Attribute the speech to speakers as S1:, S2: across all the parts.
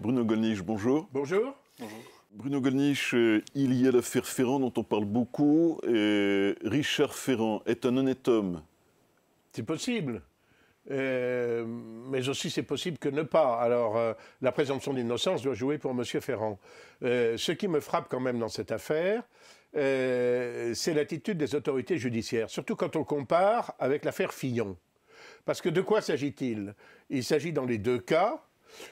S1: Bruno Gollnisch, bonjour.
S2: Bonjour. Bonjour.
S1: Bruno Gollnisch, il y a l'affaire Ferrand dont on parle beaucoup. Richard Ferrand est un honnête homme.
S2: C'est possible. Mais aussi c'est possible que ne pas. Alors, la présomption d'innocence doit jouer pour M. Ferrand. Ce qui me frappe quand même dans cette affaire, c'est l'attitude des autorités judiciaires, surtout quand on compare avec l'affaire Fillon. Parce que de quoi s'agit-il? Il s'agit dans les deux cas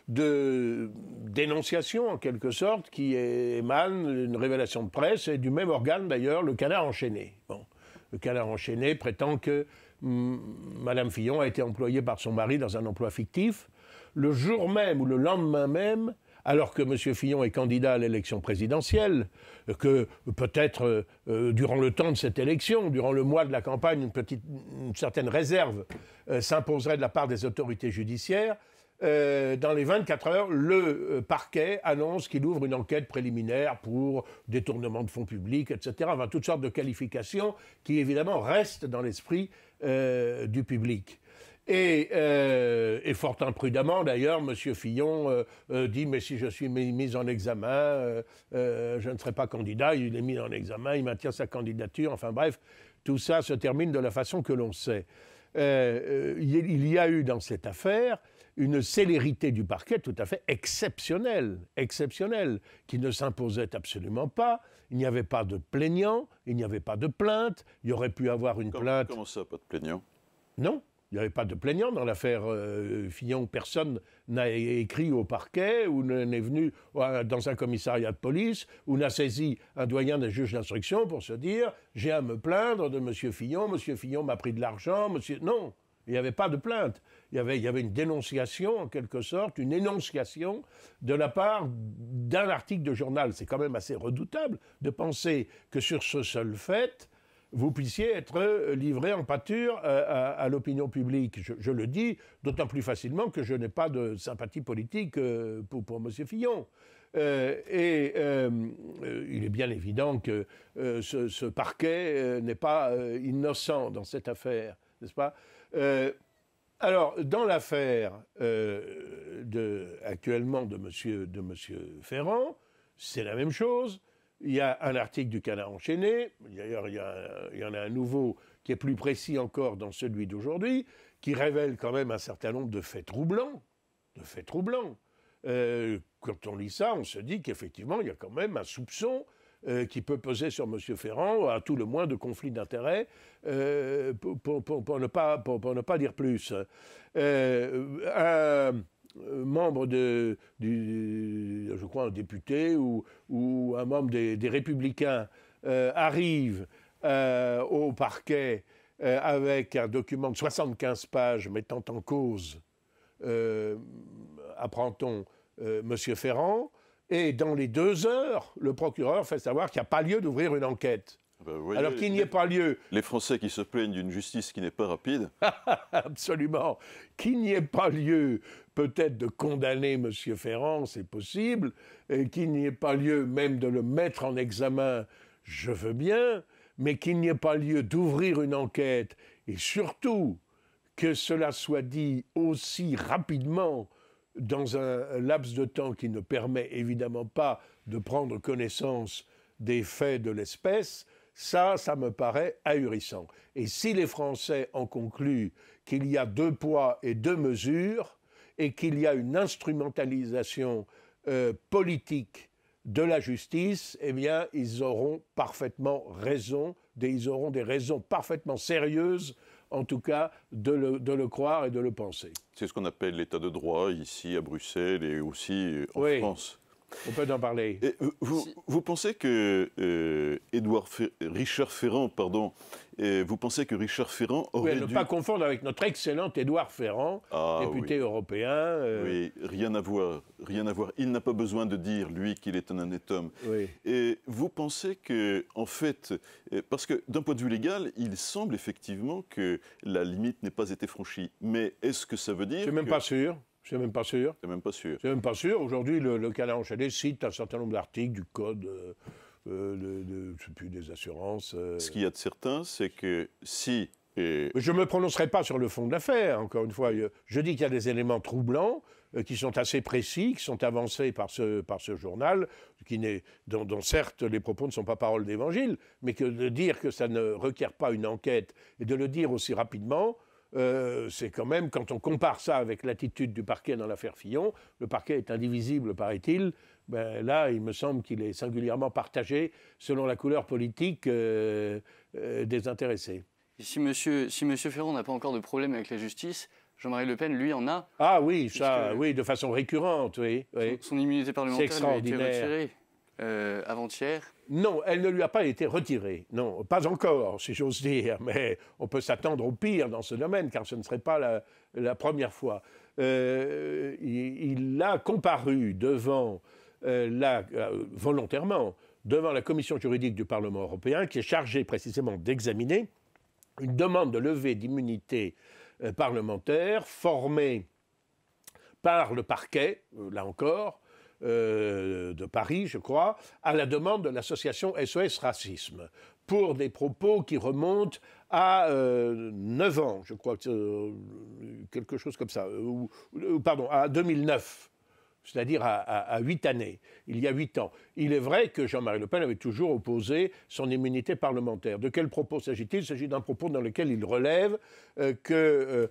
S2: de dénonciation, en quelque sorte, qui émane d'une révélation de presse et du même organe, d'ailleurs, le Canard enchaîné. Bon. Le Canard enchaîné prétend que Mme Fillon a été employée par son mari dans un emploi fictif. Le jour même ou le lendemain même, alors que M. Fillon est candidat à l'élection présidentielle, que peut-être durant le temps de cette élection, durant le mois de la campagne, une certaine réserve s'imposerait de la part des autorités judiciaires, dans les 24 heures, le parquet annonce qu'il ouvre une enquête préliminaire pour détournement de fonds publics, etc. Enfin, toutes sortes de qualifications qui, évidemment, restent dans l'esprit du public. Et fort imprudemment, d'ailleurs, M. Fillon dit « Mais si je suis mis en examen, je ne serai pas candidat. » Il est mis en examen, il maintient sa candidature. Enfin bref, tout ça se termine de la façon que l'on sait. Il y a eu dans cette affaire une célérité du parquet tout à fait exceptionnelle, qui ne s'imposait absolument pas. Il n'y avait pas de plaignant, il n'y avait pas de plainte. Il y aurait pu avoir une plainte...
S1: Comment ça, pas de plaignant?
S2: Non, il n'y avait pas de plaignant dans l'affaire Fillon. Personne n'a écrit au parquet ou n'est venu dans un commissariat de police ou n'a saisi un doyen des juges d'instruction pour se dire « j'ai à me plaindre de M. Fillon m'a pris de l'argent, monsieur... » Non, il n'y avait pas de plainte. Il y avait une dénonciation, en quelque sorte, une énonciation de la part d'un article de journal. C'est quand même assez redoutable de penser que sur ce seul fait, vous puissiez être livré en pâture à l'opinion publique. Je le dis d'autant plus facilement que je n'ai pas de sympathie politique pour M. Fillon. Il est bien évident que ce parquet n'est pas innocent dans cette affaire, n'est-ce pas? Alors, dans l'affaire actuellement de M. Ferrand, c'est la même chose. Il y a un article du Canard enchaîné, d'ailleurs il y en a un nouveau qui est plus précis encore dans celui d'aujourd'hui, qui révèle quand même un certain nombre de faits troublants. Quand on lit ça, on se dit qu'effectivement il y a quand même un soupçon qui peut peser sur M. Ferrand, à tout le moins de conflit d'intérêts, pour ne pas dire plus. Un membre je crois un député ou un membre des Républicains arrive au parquet avec un document de 75 pages mettant en cause, apprend-on, M. Ferrand. Et dans les 2 heures, le procureur fait savoir qu'il n'y a pas lieu d'ouvrir une enquête.
S1: Ben, voyez,
S2: alors qu'il n'y ait pas lieu...
S1: Les Français qui se plaignent d'une justice qui n'est pas rapide.
S2: Absolument. Qu'il n'y ait pas lieu peut-être de condamner M. Ferrand, c'est possible, et qu'il n'y ait pas lieu même de le mettre en examen, je veux bien, mais qu'il n'y ait pas lieu d'ouvrir une enquête, et surtout que cela soit dit aussi rapidement, dans un laps de temps qui ne permet évidemment pas de prendre connaissance des faits de l'espèce, ça me paraît ahurissant. Et si les Français en concluent qu'il y a 2 poids et 2 mesures, et qu'il y a une instrumentalisation politique de la justice, eh bien, ils auront parfaitement raison, ils auront des raisons parfaitement sérieuses en tout cas, de le croire et de le penser.
S1: C'est ce qu'on appelle l'état de droit, ici, à Bruxelles et aussi en France.
S2: On peut en parler.
S1: Et vous pensez que Richard Ferrand, vous pensez que Richard Ferrand aurait
S2: ne pas confondre avec notre excellent Édouard Ferrand, député européen.
S1: Oui, rien à voir. Il n'a pas besoin de dire, lui, qu'il est un honnête homme.
S2: Oui.
S1: Et vous pensez que, en fait, parce que d'un point de vue légal, il semble effectivement que la limite n'ait pas été franchie. Mais est-ce que ça veut dire...
S2: Je ne suis même pas sûr. Je ne suis même pas sûr. Aujourd'hui, le Canard enchaîné cite un certain nombre d'articles du Code je sais plus, des assurances.
S1: Ce qu'il y a de certain, c'est que si...
S2: Je ne me prononcerai pas sur le fond de l'affaire, encore une fois. Je dis qu'il y a des éléments troublants, qui sont assez précis, qui sont avancés par ce journal, dont certes les propos ne sont pas paroles d'évangile, mais que de dire que ça ne requiert pas une enquête et de le dire aussi rapidement, c'est quand même, quand on compare ça avec l'attitude du parquet dans l'affaire Fillon, le parquet est indivisible, paraît-il. Ben là, il me semble qu'il est singulièrement partagé selon la couleur politique des intéressés.
S3: Et si monsieur Ferrand n'a pas encore de problème avec la justice, Jean-Marie Le Pen, lui, en a.
S2: Ah oui, ça, oui, de façon récurrente, oui.
S3: Son immunité parlementaire lui a été retirée avant-hier.
S2: Non, elle ne lui a pas été retirée. Non, pas encore, si j'ose dire. Mais on peut s'attendre au pire dans ce domaine, car ce ne serait pas la première fois. Il a comparu devant volontairement devant la commission juridique du Parlement européen, qui est chargée précisément d'examiner une demande de levée d'immunité parlementaire formée par le parquet, là encore, de Paris, je crois, à la demande de l'association SOS Racisme, pour des propos qui remontent à 9 ans, je crois, quelque chose comme ça, pardon, à 2009. C'est-à-dire à 8 années, il y a 8 ans. Il est vrai que Jean-Marie Le Pen avait toujours opposé son immunité parlementaire. De quel propos s'agit-il? Il s'agit d'un propos dans lequel il relève que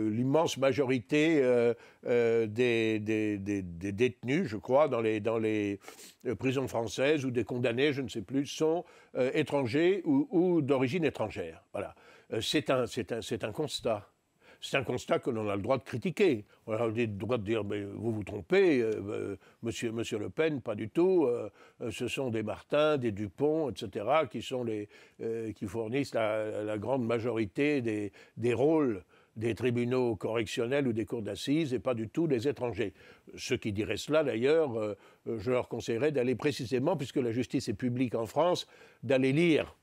S2: l'immense majorité des détenus, je crois, dans les prisons françaises ou des condamnés, je ne sais plus, sont étrangers ou d'origine étrangère. Voilà. C'est un constat. C'est un constat que l'on a le droit de critiquer. On a le droit de dire, mais vous vous trompez, monsieur Le Pen, pas du tout. Ce sont des Martin, des Dupont, etc., qui fournissent la grande majorité des rôles des tribunaux correctionnels ou des cours d'assises, et pas du tout des étrangers. Ceux qui diraient cela, d'ailleurs, je leur conseillerais d'aller précisément, puisque la justice est publique en France, d'aller lire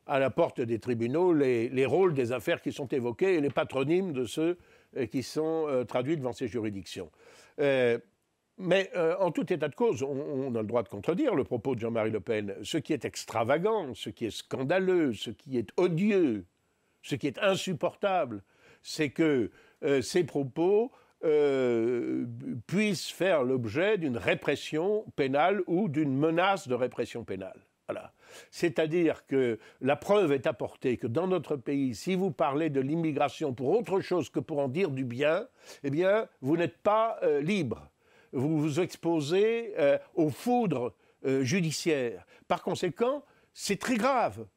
S2: à la porte des tribunaux les rôles des affaires qui sont évoquées et les patronymes de ceux qui sont traduits devant ces juridictions. Mais en tout état de cause, on a le droit de contredire le propos de Jean-Marie Le Pen. Ce qui est extravagant, ce qui est scandaleux, ce qui est odieux, ce qui est insupportable, c'est que ces propos puissent faire l'objet d'une répression pénale ou d'une menace de répression pénale. Voilà. C'est-à-dire que la preuve est apportée que dans notre pays, si vous parlez de l'immigration pour autre chose que pour en dire du bien, eh bien, vous n'êtes pas libre. Vous vous exposez aux foudres judiciaires. Par conséquent, c'est très grave.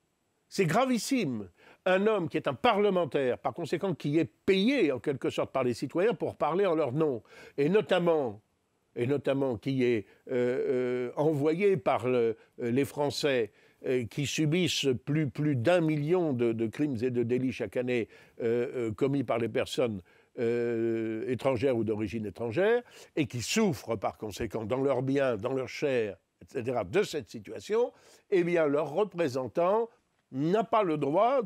S2: C'est gravissime. Un homme qui est un parlementaire, par conséquent, qui est payé en quelque sorte par les citoyens pour parler en leur nom, et notamment qui est envoyé par les Français qui subissent plus d'1 million de crimes et de délits chaque année commis par les personnes étrangères ou d'origine étrangère, et qui souffrent par conséquent dans leurs biens, dans leur chair, etc., de cette situation, eh bien leur représentant n'a pas le droit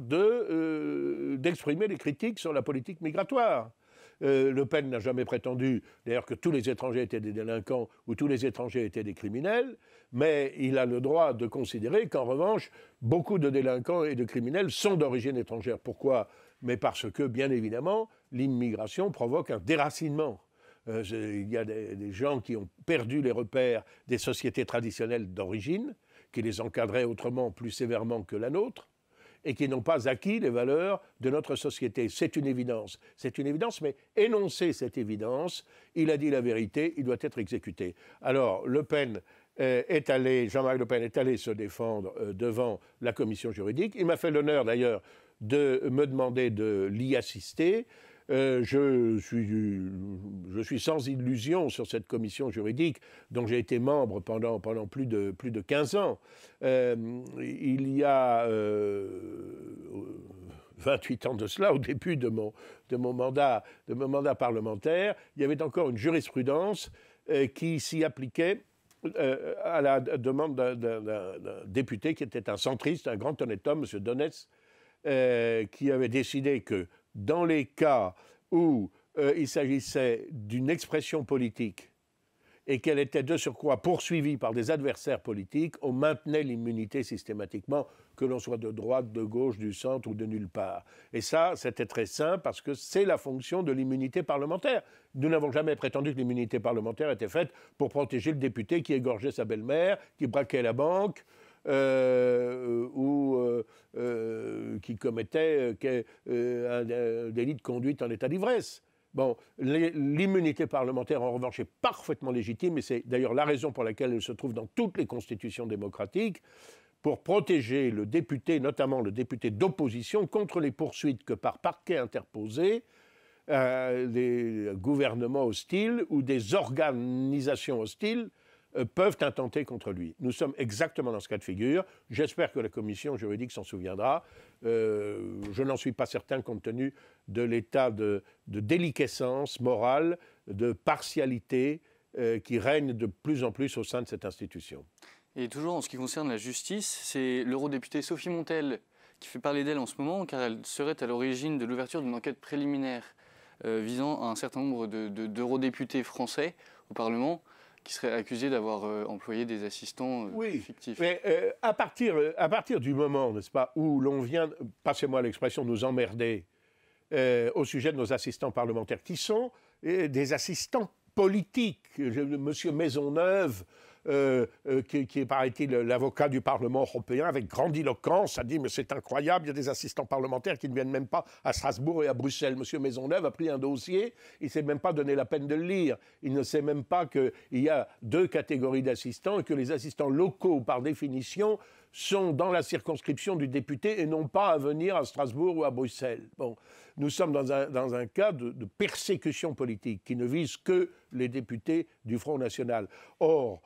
S2: d'exprimer des critiques sur la politique migratoire. Le Pen n'a jamais prétendu, d'ailleurs, que tous les étrangers étaient des délinquants ou tous les étrangers étaient des criminels, mais il a le droit de considérer qu'en revanche, beaucoup de délinquants et de criminels sont d'origine étrangère. Pourquoi? Mais parce que, bien évidemment, l'immigration provoque un déracinement. Il y a des gens qui ont perdu les repères des sociétés traditionnelles d'origine, qui les encadraient autrement plus sévèrement que la nôtre, et qui n'ont pas acquis les valeurs de notre société. C'est une évidence. C'est une évidence, mais énoncer cette évidence, il a dit la vérité, il doit être exécuté. Alors, Jean-Marie Le Pen est allé se défendre devant la commission juridique. Il m'a fait l'honneur, d'ailleurs, de me demander de l'y assister. Je suis sans illusion sur cette commission juridique dont j'ai été membre pendant plus de 15 ans. Il y a 28 ans de cela, au début de mon mandat parlementaire, il y avait encore une jurisprudence qui s'y appliquait à la demande d'un député qui était un centriste, un grand honnête homme, M. Donès, qui avait décidé que dans les cas où il s'agissait d'une expression politique et qu'elle était de surcroît poursuivie par des adversaires politiques, on maintenait l'immunité systématiquement, que l'on soit de droite, de gauche, du centre ou de nulle part. Et ça, c'était très simple parce que c'est la fonction de l'immunité parlementaire. Nous n'avons jamais prétendu que l'immunité parlementaire était faite pour protéger le député qui égorgeait sa belle-mère, qui braquait la banque, ou qui commettait un délit de conduite en état d'ivresse. Bon, l'immunité parlementaire, en revanche, est parfaitement légitime, et c'est d'ailleurs la raison pour laquelle elle se trouve dans toutes les constitutions démocratiques, pour protéger le député, notamment le député d'opposition, contre les poursuites que par parquet interposé, des gouvernements hostiles ou des organisations hostiles peuvent intenter contre lui. Nous sommes exactement dans ce cas de figure. J'espère que la commission juridique s'en souviendra. Je n'en suis pas certain compte tenu de l'état de déliquescence morale, de partialité qui règne de plus en plus au sein de cette institution.
S3: Et toujours en ce qui concerne la justice, c'est l'eurodéputée Sophie Montel qui fait parler d'elle en ce moment, car elle serait à l'origine de l'ouverture d'une enquête préliminaire visant un certain nombre d'eurodéputés français au Parlement, qui seraient accusés d'avoir employé des assistants fictifs.
S2: Mais à partir du moment, n'est-ce pas, où l'on vient, passez-moi l'expression, nous emmerder au sujet de nos assistants parlementaires, qui sont des assistants politiques. Monsieur Maisonneuve, qui est, paraît-il, l'avocat du Parlement européen, avec grandiloquence, a dit « mais c'est incroyable, il y a des assistants parlementaires qui ne viennent même pas à Strasbourg et à Bruxelles ». Monsieur Maisonneuve a pris un dossier, il ne s'est même pas donné la peine de le lire. Il ne sait même pas qu'il y a deux catégories d'assistants et que les assistants locaux, par définition, sont dans la circonscription du député et non pas à venir à Strasbourg ou à Bruxelles. Bon, nous sommes dans un cas de persécution politique qui ne vise que les députés du Front National. Or,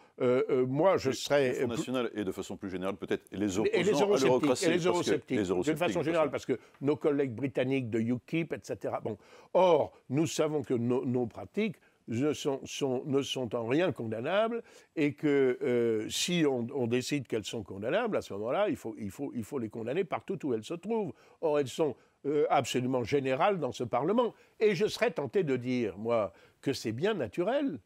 S2: moi, je serais...
S1: Le Front National et de façon plus générale, peut-être, et les opposants
S2: et les eurosceptiques,
S1: à l'eurocratie.
S2: D'une façon générale, parce que nos collègues britanniques de UKIP, etc. Bon. Or, nous savons que nos pratiques ne sont en rien condamnables et que si on décide qu'elles sont condamnables, à ce moment-là, il faut les condamner partout où elles se trouvent. Or, elles sont absolument générales dans ce Parlement. Et je serais tenté de dire, moi, que c'est bien naturel.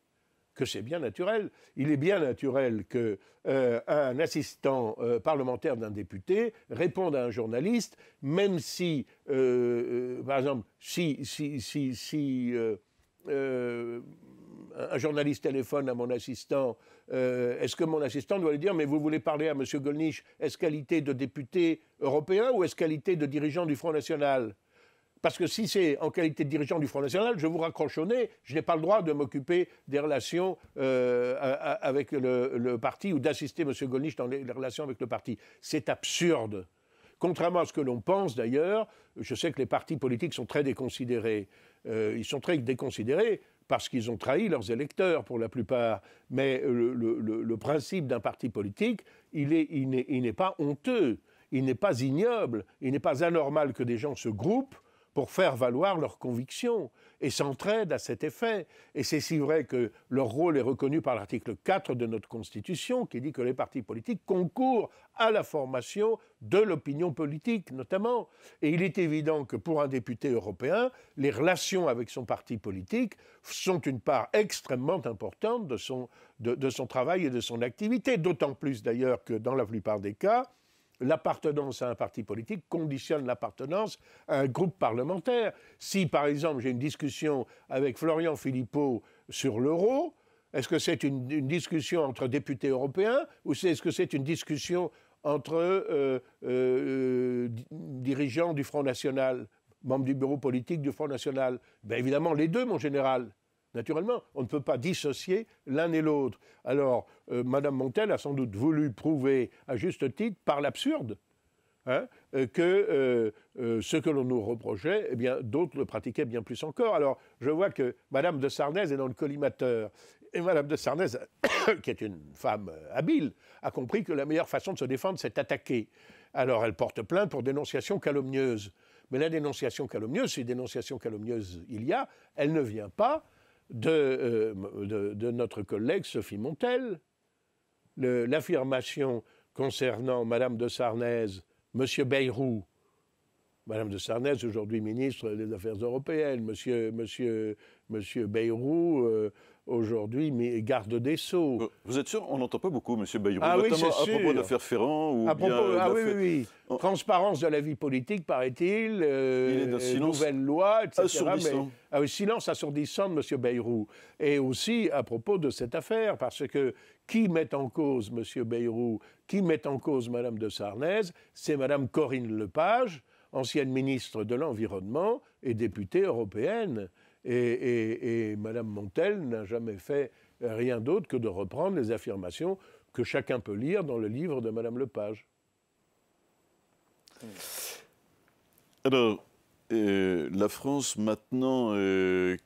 S2: Il est bien naturel qu'un assistant parlementaire d'un député réponde à un journaliste, même si, par exemple, un journaliste téléphone à mon assistant, est-ce que mon assistant doit lui dire « mais vous voulez parler à M. Gollnisch, est-ce qualité de député européen ou est-ce qualité de dirigeant du Front National ?» Parce que si c'est en qualité de dirigeant du Front National, je vous raccroche au nez, je n'ai pas le droit de m'occuper des relations avec le parti ou d'assister M. Gollnisch dans les relations avec le parti. C'est absurde. Contrairement à ce que l'on pense d'ailleurs, je sais que les partis politiques sont très déconsidérés. Ils sont très déconsidérés parce qu'ils ont trahi leurs électeurs pour la plupart. Mais le principe d'un parti politique, il n'est pas honteux, il n'est pas ignoble, il n'est pas anormal que des gens se groupent pour faire valoir leurs convictions et s'entraident à cet effet. Et c'est si vrai que leur rôle est reconnu par l'article 4 de notre Constitution, qui dit que les partis politiques concourent à la formation de l'opinion politique, notamment. Et il est évident que pour un député européen, les relations avec son parti politique sont une part extrêmement importante de son travail et de son activité, d'autant plus d'ailleurs que dans la plupart des cas, l'appartenance à un parti politique conditionne l'appartenance à un groupe parlementaire. Si, par exemple, j'ai une discussion avec Florian Philippot sur l'euro, est-ce que c'est une discussion entre députés européens ou est-ce que c'est une discussion entre dirigeants du Front National, membres du bureau politique du Front National? Bien évidemment, les deux, mon général. Naturellement, on ne peut pas dissocier l'un et l'autre. Alors, Mme Montel a sans doute voulu prouver, à juste titre, par l'absurde, que ce que l'on nous reprochait, eh bien, d'autres le pratiquaient bien plus encore. Alors, je vois que Mme de Sarnez est dans le collimateur. Et Mme de Sarnez, qui est une femme habile, a compris que la meilleure façon de se défendre, c'est d'attaquer. Alors, elle porte plainte pour dénonciation calomnieuse. Mais la dénonciation calomnieuse, si dénonciation calomnieuse il y a, elle ne vient pas de notre collègue Sophie Montel. L'affirmation concernant Mme de Sarnez, M. Bayrou, Mme de Sarnez, aujourd'hui ministre des Affaires européennes, M. Bayrou, aujourd'hui garde des Sceaux.
S1: Vous êtes sûr? On n'entend pas beaucoup M. Bayrou,
S2: Ah oui,
S1: notamment
S2: c'est
S1: à propos
S2: sûr.
S1: de l'affaire Ferrand ou
S2: À propos,
S1: bien
S2: ah oui,
S1: l'affaire-
S2: oui, oui. Transparence de la vie politique, paraît-il,
S1: Il est d'un silence
S2: nouvelle loi, etc.
S1: assourdissant.
S2: Ah oui, silence assourdissant de M. Bayrou. Et aussi à propos de cette affaire, parce que qui met en cause M. Bayrou, qui met en cause Mme de Sarnez, c'est Mme Corinne Lepage, ancienne ministre de l'Environnement et députée européenne. Et Mme Montel n'a jamais fait rien d'autre que de reprendre les affirmations que chacun peut lire dans le livre de Mme Lepage.
S1: Alors, la France maintenant,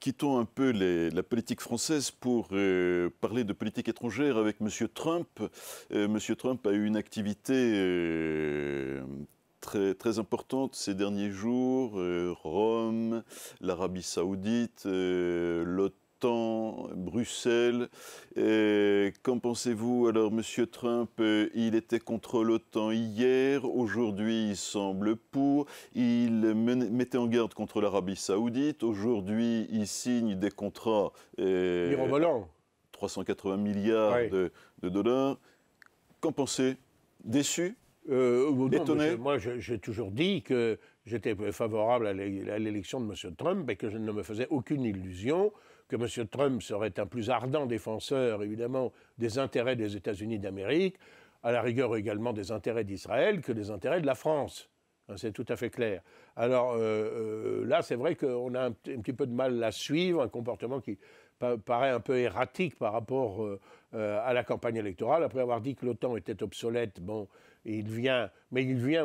S1: quittons un peu la politique française pour parler de politique étrangère avec M. Trump. M. Trump a eu une activité très, très importante ces derniers jours. Rome, l'Arabie Saoudite, l'OTAN, Bruxelles. Qu'en pensez-vous? Alors, M. Trump, il était contre l'OTAN hier. Aujourd'hui, il semble pour. Il mettait en garde contre l'Arabie Saoudite. Aujourd'hui, il signe des contrats.
S2: Mirobolant.
S1: 380 milliards
S2: Oui.
S1: de dollars. Qu'en pensez? Déçu?
S2: Non,
S1: Étonné?
S2: moi, j'ai toujours dit que j'étais favorable à l'élection de M. Trump et que je ne me faisais aucune illusion que M. Trump serait un plus ardent défenseur, évidemment, des intérêts des États-Unis d'Amérique, à la rigueur également des intérêts d'Israël, que des intérêts de la France. C'est tout à fait clair. Alors là, c'est vrai qu'on a un petit peu de mal à suivre, un comportement qui paraît un peu erratique par rapport à la campagne électorale. Après avoir dit que l'OTAN était obsolète, bon, il vient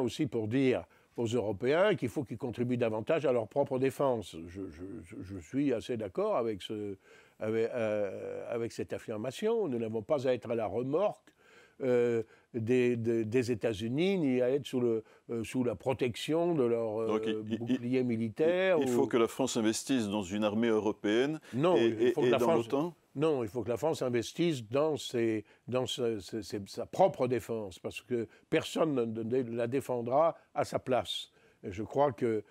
S2: aussi pour dire aux Européens qu'il faut qu'ils contribuent davantage à leur propre défense. Je suis assez d'accord avec cette affirmation. Nous n'avons pas à être à la remorque des États-Unis, ni à être sous la protection de leur bouclier militaire.
S1: Il faut que la France investisse dans une armée européenne
S2: non,
S1: et dans l'OTAN.
S2: Non, il faut que la France investisse dans sa propre défense, parce que personne ne la défendra à sa place. Et je crois que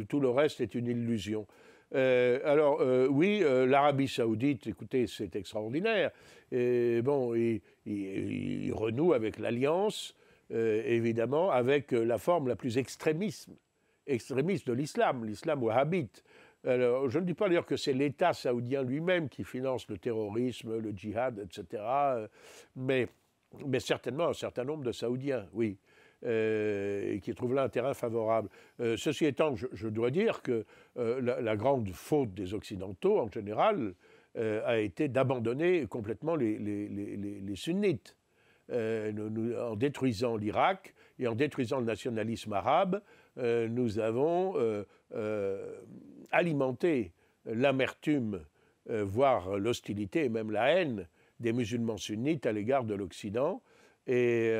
S2: tout le reste est une illusion. Oui, l'Arabie Saoudite, écoutez, c'est extraordinaire. Et bon, il renoue avec l'alliance, évidemment, avec la forme la plus extrémiste de l'islam wahhabite. Alors, je ne dis pas d'ailleurs que c'est l'État saoudien lui-même qui finance le terrorisme, le djihad, etc., mais certainement un certain nombre de Saoudiens, oui, et qui trouvent là un terrain favorable. Ceci étant, je dois dire que la grande faute des Occidentaux, en général, a été d'abandonner complètement les sunnites. En détruisant l'Irak et en détruisant le nationalisme arabe, nous avons alimenté l'amertume, voire l'hostilité et même la haine des musulmans sunnites à l'égard de l'Occident. Et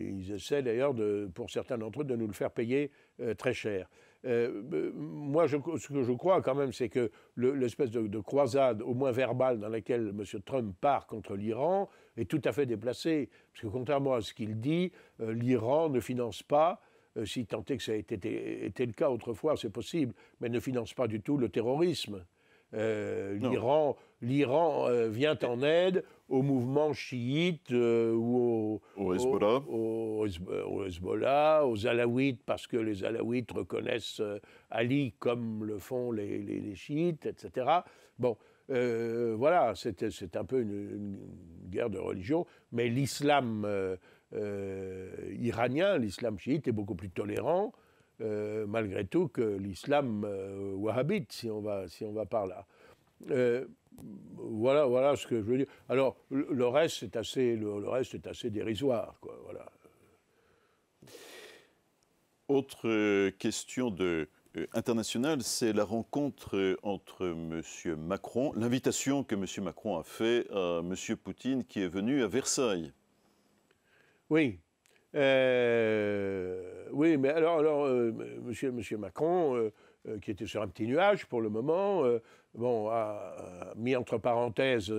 S2: ils essaient d'ailleurs, pour certains d'entre eux, de nous le faire payer très cher. Moi, ce que je crois quand même, c'est que l'espèce de croisade, au moins verbale, dans laquelle M. Trump part contre l'Iran, est tout à fait déplacée. Parce que contrairement à ce qu'il dit, l'Iran ne finance pas, si tant est que ça a été le cas autrefois, c'est possible, mais ne finance pas du tout le terrorisme. L'Iran vient en aide au mouvement chiite ou
S1: au Hezbollah.
S2: Au Hezbollah, aux Alaouites, parce que les Alaouites reconnaissent Ali comme le font les chiites, etc. Bon, voilà, c'est un peu une guerre de religion, mais l'islam iranien, l'islam chiite, est beaucoup plus tolérant, malgré tout, que l'islam wahhabite, si on va par là. Voilà ce que je veux dire. Alors, le reste est assez dérisoire, quoi, voilà.
S1: Autre question internationale, c'est la rencontre entre M. Macron, l'invitation que M. Macron a faite à M. Poutine qui est venu à Versailles.
S2: Oui. Oui, mais alors monsieur Macron, qui était sur un petit nuage pour le moment, a mis entre parenthèses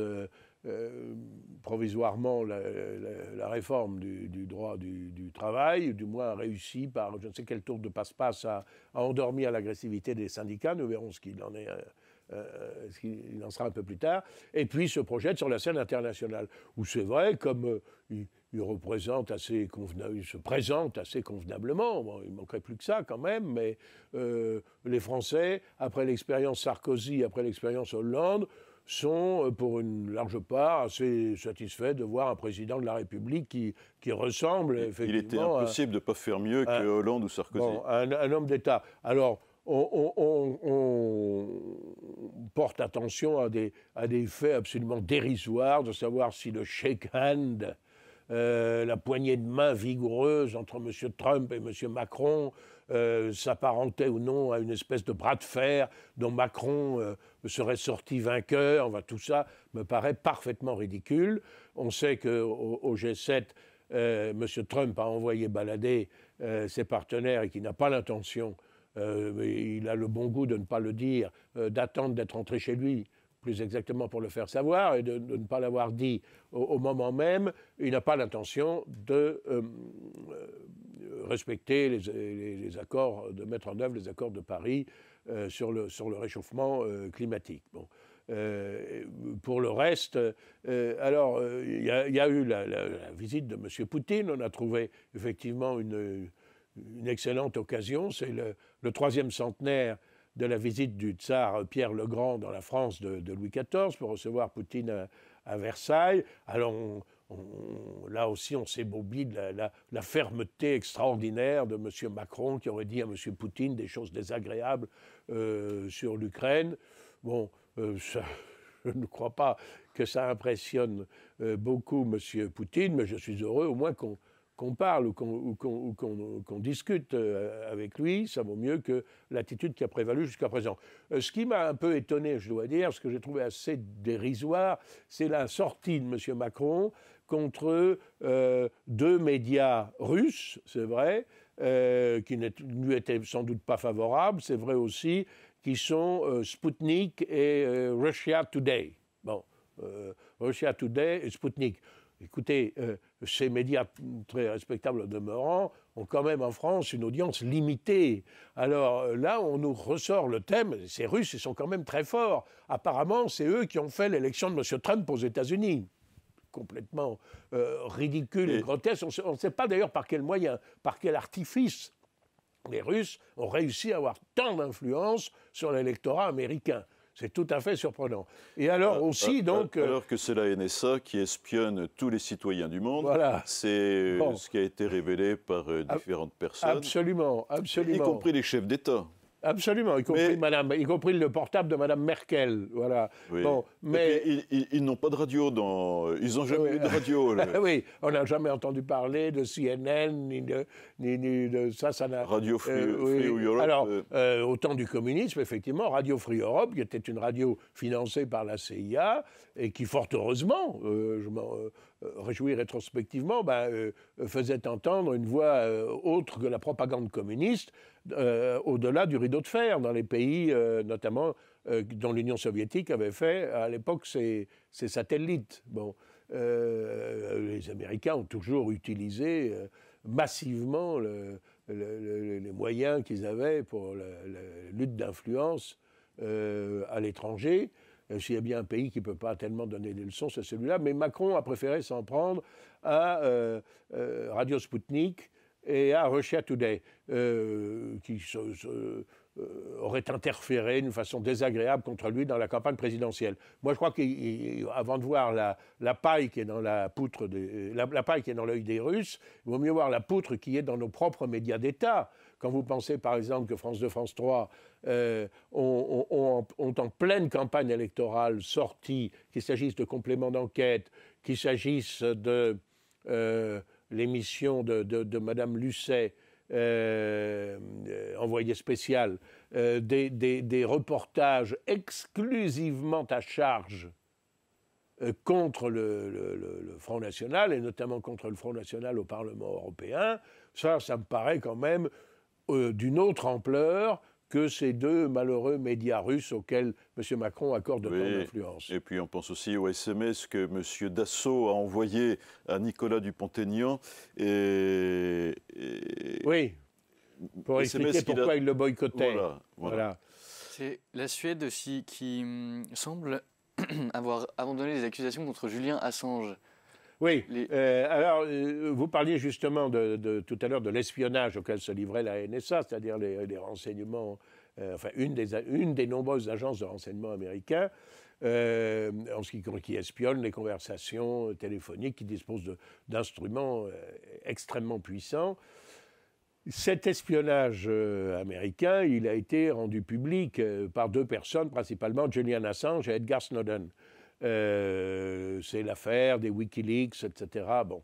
S2: provisoirement la réforme du droit du travail, du moins a réussi par je ne sais quel tour de passe-passe à endormir l'agressivité des syndicats. Nous verrons ce qu'il en est il en sera un peu plus tard, et puis se projette sur la scène internationale, où c'est vrai, comme il représente assez il se présente assez convenablement, bon, il ne manquerait plus que ça quand même, mais les Français, après l'expérience Sarkozy, après l'expérience Hollande, sont pour une large part assez satisfaits de voir un président de la République qui ressemble effectivement.
S1: Il était impossible de ne pas faire mieux que Hollande ou Sarkozy.
S2: Bon, un homme d'État. Alors, on porte attention à des faits absolument dérisoires, de savoir si le shake hand, la poignée de main vigoureuse entre M. Trump et M. Macron s'apparentait ou non à une espèce de bras de fer dont Macron serait sorti vainqueur. Enfin, tout ça me paraît parfaitement ridicule. On sait qu'au G7, M. Trump a envoyé balader ses partenaires et qu'il n'a pas l'intention, il a le bon goût de ne pas le dire, d'attendre d'être rentré chez lui, plus exactement pour le faire savoir, et de ne pas l'avoir dit au moment même. Il n'a pas l'intention de respecter les accords, de mettre en œuvre les accords de Paris sur le réchauffement climatique. Bon. Pour le reste, alors il y a eu la visite de M. Poutine. On a trouvé effectivement une excellente occasion. C'est le 3e centenaire de la visite du tsar Pierre le Grand dans la France de Louis XIV pour recevoir Poutine à Versailles. Alors là aussi, on s'ébobie de la fermeté extraordinaire de M. Macron qui aurait dit à M. Poutine des choses désagréables sur l'Ukraine. Bon, je ne crois pas que ça impressionne beaucoup M. Poutine, mais je suis heureux au moins qu'on parle ou qu'on discute avec lui. Ça vaut mieux que l'attitude qui a prévalu jusqu'à présent. Ce qui m'a un peu étonné, je dois dire, ce que j'ai trouvé assez dérisoire, c'est la sortie de M. Macron contre 2 médias russes, c'est vrai, qui ne lui étaient sans doute pas favorables. C'est vrai aussi qui sont Sputnik et Russia Today. Bon, Russia Today et Sputnik. Écoutez, ces médias très respectables au demeurant ont quand même en France une audience limitée. Alors là, on nous ressort le thème, ces Russes, ils sont quand même très forts. Apparemment, c'est eux qui ont fait l'élection de M. Trump aux États-Unis. Complètement ridicule et grotesque. On ne sait pas d'ailleurs par quel moyen, par quel artifice les Russes ont réussi à avoir tant d'influence sur l'électorat américain. C'est tout à fait surprenant. Et alors aussi, donc...
S1: Alors que c'est la NSA qui espionne tous les citoyens du monde,
S2: voilà.
S1: C'est ce qui a été révélé par différentes personnes.
S2: Absolument, absolument.
S1: Y compris les chefs d'État.
S2: Absolument, y compris le portable de Mme Merkel, voilà.
S1: Oui.
S2: Bon, mais
S1: ils n'ont pas de radio, ils n'ont jamais eu de radio.
S2: Oui, on n'a jamais entendu parler de CNN, ni de ça n'a...
S1: Radio Free Europe.
S2: Alors, au temps du communisme, effectivement, Radio Free Europe, qui était une radio financée par la CIA, et qui, fort heureusement, je m'en réjouis rétrospectivement, faisait entendre une voix autre que la propagande communiste, au-delà du rideau de fer, dans les pays, notamment, dont l'Union soviétique avait fait, à l'époque, ses satellites. Bon, les Américains ont toujours utilisé massivement les moyens qu'ils avaient pour la lutte d'influence à l'étranger. S'il y a bien un pays qui ne peut pas tellement donner des leçons, c'est celui-là. Mais Macron a préféré s'en prendre à Radio Sputnik et à Russia Today, qui aurait interféré d'une façon désagréable contre lui dans la campagne présidentielle. Moi, je crois qu'avant de voir la paille qui est dans la poutre, la paille qui est dans l'œil des Russes, il vaut mieux voir la poutre qui est dans nos propres médias d'État. Quand vous pensez, par exemple, que France 2, France 3 ont en pleine campagne électorale sorti, qu'il s'agisse de compléments d'enquête, qu'il s'agisse de l'émission de Mme Lucet, envoyée spéciale, des reportages exclusivement à charge contre le Front National, et notamment contre le Front National au Parlement européen. Ça me paraît quand même d'une autre ampleur que ces 2 malheureux médias russes auxquels M. Macron accorde tant d'influence.
S1: Et puis on pense aussi au SMS que M. Dassault a envoyé à Nicolas Dupont-Aignan.
S2: Oui, pour expliquer pourquoi il le boycottait.
S1: Voilà.
S3: C'est la Suède aussi qui semble avoir abandonné les accusations contre Julian Assange.
S2: Oui, alors vous parliez justement tout à l'heure de l'espionnage auquel se livrait la NSA, c'est-à-dire les renseignements, enfin une des nombreuses agences de renseignement américains qui espionnent les conversations téléphoniques, qui disposent d'instruments extrêmement puissants. Cet espionnage américain, il a été rendu public par deux personnes, principalement Julian Assange et Edward Snowden. C'est l'affaire des Wikileaks, etc. Bon.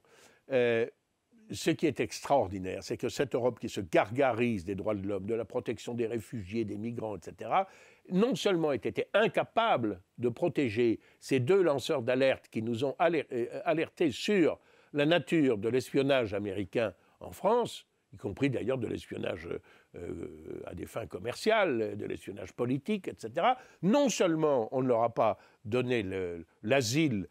S2: Ce qui est extraordinaire, c'est que cette Europe qui se gargarise des droits de l'homme, de la protection des réfugiés, des migrants, etc., non seulement a été incapable de protéger ces deux lanceurs d'alerte qui nous ont alertés sur la nature de l'espionnage américain en France, y compris d'ailleurs de l'espionnage à des fins commerciales, de l'espionnage politique, etc. Non seulement on ne leur a pas donné l'asile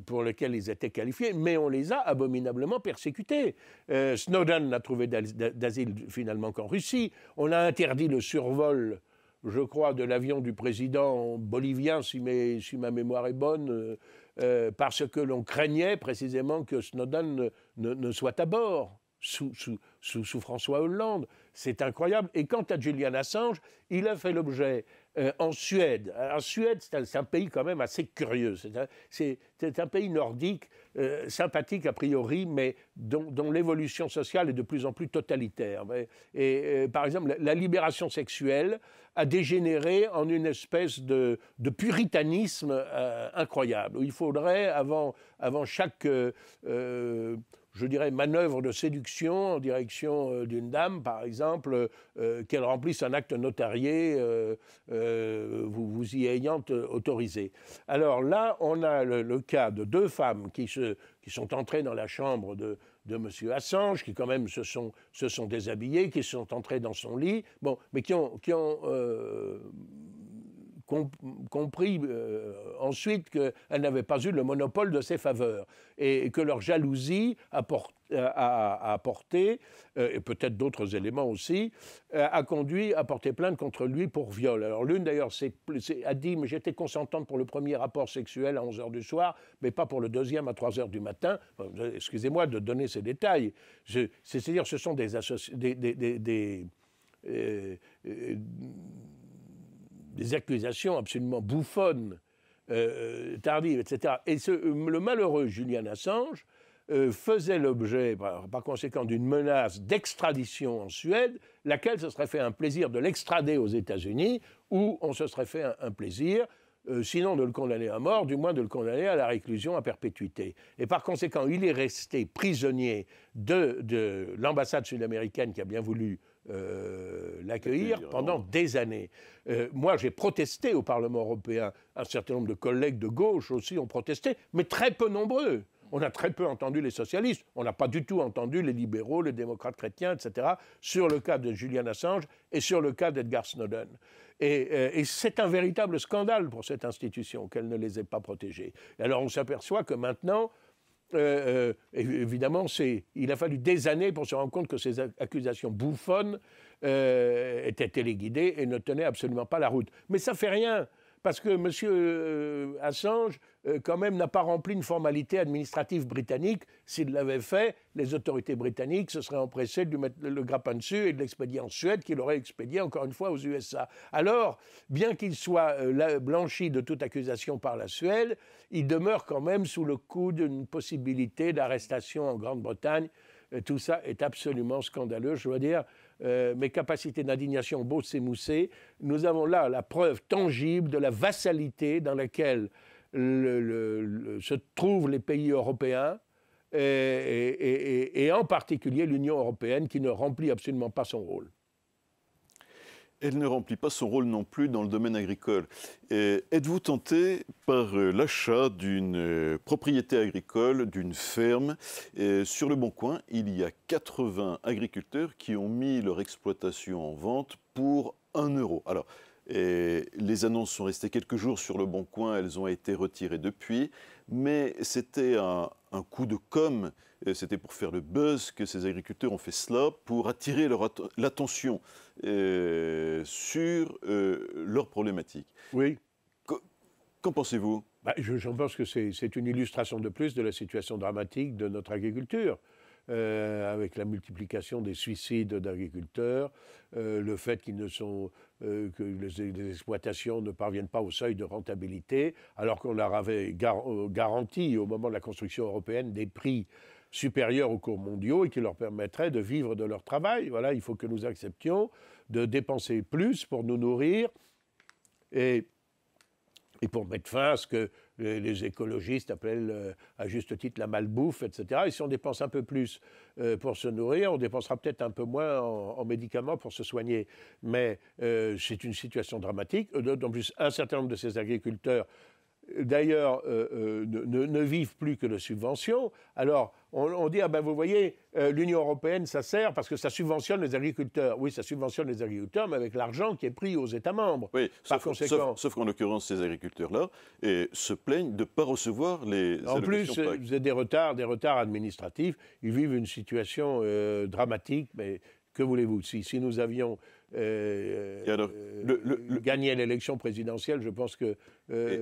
S2: pour lequel ils étaient qualifiés, mais on les a abominablement persécutés. Snowden n'a trouvé d'asile finalement qu'en Russie. On a interdit le survol, je crois, de l'avion du président bolivien, si ma mémoire est bonne, parce que l'on craignait précisément que Snowden ne soit à bord. Sous François Hollande. C'est incroyable. Et quant à Julian Assange, il a fait l'objet en Suède. En Suède, c'est un pays quand même assez curieux. C'est un pays nordique, sympathique a priori, mais dont l'évolution sociale est de plus en plus totalitaire. Par exemple, la libération sexuelle a dégénéré en une espèce de puritanisme incroyable, où il faudrait, avant chaque je dirais, manœuvre de séduction en direction d'une dame, par exemple, qu'elle remplisse un acte notarié, vous y ayant autorisé. Alors là, on a le cas de deux femmes qui sont entrées dans la chambre de M. Assange, qui quand même se sont déshabillées, qui sont entrées dans son lit, bon, mais qui ont compris ensuite qu'elles n'avaient pas eu le monopole de ses faveurs et que leur jalousie a porté, et peut-être d'autres éléments aussi, a conduit à porter plainte contre lui pour viol. Alors l'une d'ailleurs a dit « mais j'étais consentante pour le premier rapport sexuel à 11h du soir, mais pas pour le deuxième à 3h du matin ». Excusez-moi de donner ces détails. C'est-à-dire ce sont des accusations absolument bouffonnes, tardives, etc. Et le malheureux Julian Assange faisait l'objet, par conséquent, d'une menace d'extradition en Suède, laquelle se serait fait un plaisir de l'extrader aux États-Unis, où on se serait fait un plaisir, sinon de le condamner à mort, du moins de le condamner à la réclusion à perpétuité. Et par conséquent, il est resté prisonnier de l'ambassade sud-américaine qui a bien voulu l'accueillir pendant des années. Moi, j'ai protesté au Parlement européen. Un certain nombre de collègues de gauche aussi ont protesté, mais très peu nombreux. On a très peu entendu les socialistes. On n'a pas du tout entendu les libéraux, les démocrates chrétiens, etc., sur le cas de Julian Assange et sur le cas d'Edward Snowden. Et c'est un véritable scandale pour cette institution qu'elle ne les ait pas protégés. Et alors on s'aperçoit que maintenant, évidemment, il a fallu des années pour se rendre compte que ces accusations bouffonnes étaient téléguidées et ne tenaient absolument pas la route. Mais ça ne fait rien, parce que M. Assange, quand même, n'a pas rempli une formalité administrative britannique. S'il l'avait fait, les autorités britanniques se seraient empressées de lui mettre le grappin dessus et de l'expédier en Suède, qu'il aurait expédié encore une fois aux USA. Alors, bien qu'il soit blanchi de toute accusation par la Suède, il demeure quand même sous le coup d'une possibilité d'arrestation en Grande-Bretagne. Tout ça est absolument scandaleux. Je dois dire, mes capacités d'indignation ont beau s'émousser. Nous avons là la preuve tangible de la vassalité dans laquelle se trouvent les pays européens et en particulier l'Union européenne qui ne remplit absolument pas son rôle.
S1: Elle ne remplit pas son rôle non plus dans le domaine agricole. Êtes-vous tenté par l'achat d'une propriété agricole, d'une ferme? Sur Le Bon Coin, il y a 80 agriculteurs qui ont mis leur exploitation en vente pour 1 euro. Alors, Et les annonces sont restées quelques jours sur le Bon Coin, elles ont été retirées depuis, mais c'était un coup de com', c'était pour faire le buzz que ces agriculteurs ont fait cela, pour attirer l'attention sur leurs problématiques.
S2: Oui.
S1: Qu'en pensez-vous?
S2: Je pense que c'est une illustration de plus de la situation dramatique de notre agriculture. Avec la multiplication des suicides d'agriculteurs, le fait que les exploitations ne parviennent pas au seuil de rentabilité, alors qu'on leur avait garanti au moment de la construction européenne des prix supérieurs aux cours mondiaux et qui leur permettraient de vivre de leur travail. Voilà, il faut que nous acceptions de dépenser plus pour nous nourrir et pour mettre fin à ce que les écologistes appellent à juste titre la malbouffe, etc. Et si on dépense un peu plus pour se nourrir, on dépensera peut-être un peu moins en médicaments pour se soigner. Mais c'est une situation dramatique. D'autant plus, un certain nombre de ces agriculteurs, d'ailleurs, ne vivent plus que de subventions. Alors, on dit, ah ben vous voyez, l'Union européenne, ça sert parce que ça subventionne les agriculteurs. Oui, ça subventionne les agriculteurs, mais avec l'argent qui est pris aux États membres.
S1: Oui,
S2: Par conséquent,
S1: sauf qu'en l'occurrence, ces agriculteurs-là se plaignent de ne pas recevoir les
S2: en plus,
S1: allocations PAC.
S2: vous avez des retards administratifs. Ils vivent une situation dramatique, mais que voulez-vous? Si nous avions gagné l'élection présidentielle, je pense que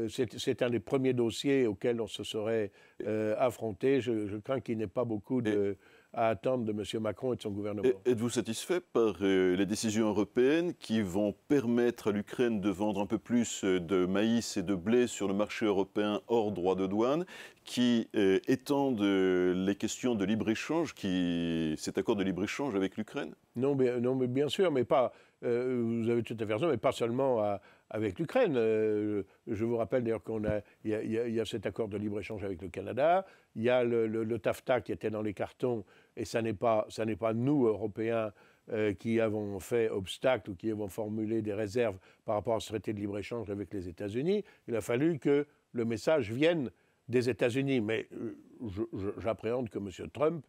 S2: c'est un des premiers dossiers auxquels on se serait affronté. Je crains qu'il n'y ait pas beaucoup à attendre de M. Macron et de son gouvernement.
S1: Êtes-vous satisfait par les décisions européennes qui vont permettre à l'Ukraine de vendre un peu plus de maïs et de blé sur le marché européen hors droit de douane, qui étendent les questions de libre-échange, cet accord de libre-échange avec l'Ukraine?
S2: Non, mais bien sûr, mais pas. Vous avez tout à fait raison, mais pas seulement avec l'Ukraine. Je vous rappelle d'ailleurs qu'il y a cet accord de libre-échange avec le Canada. Il y a le TAFTA qui était dans les cartons, et ça n'est pas nous, Européens, qui avons fait obstacle ou qui avons formulé des réserves par rapport à ce traité de libre-échange avec les États-Unis. Il a fallu que le message vienne des États-Unis. Mais j'appréhende que M. Trump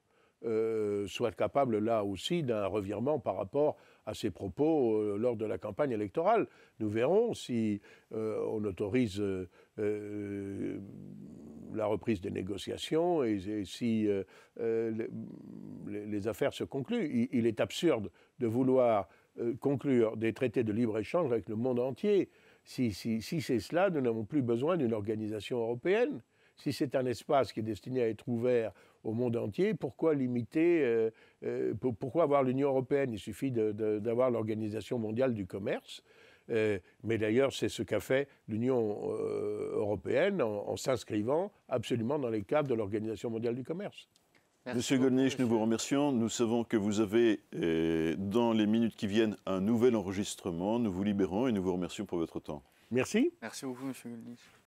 S2: soit capable là aussi d'un revirement par rapport à ses propos lors de la campagne électorale. Nous verrons si on autorise la reprise des négociations et si les affaires se concluent. Il est absurde de vouloir conclure des traités de libre-échange avec le monde entier. Si c'est cela, nous n'avons plus besoin d'une organisation européenne. Si c'est un espace qui est destiné à être ouvert au monde entier, pourquoi limiter, pourquoi avoir l'Union européenne? Il suffit d'avoir l'Organisation mondiale du commerce. Mais d'ailleurs, c'est ce qu'a fait l'Union européenne en s'inscrivant absolument dans les cadres de l'Organisation mondiale du commerce.
S1: Monsieur Gollnisch, nous vous remercions. Nous savons que vous avez, dans les minutes qui viennent, un nouvel enregistrement. Nous vous libérons et nous vous remercions pour votre temps.
S2: Merci.
S3: Merci beaucoup, monsieur Gollnisch.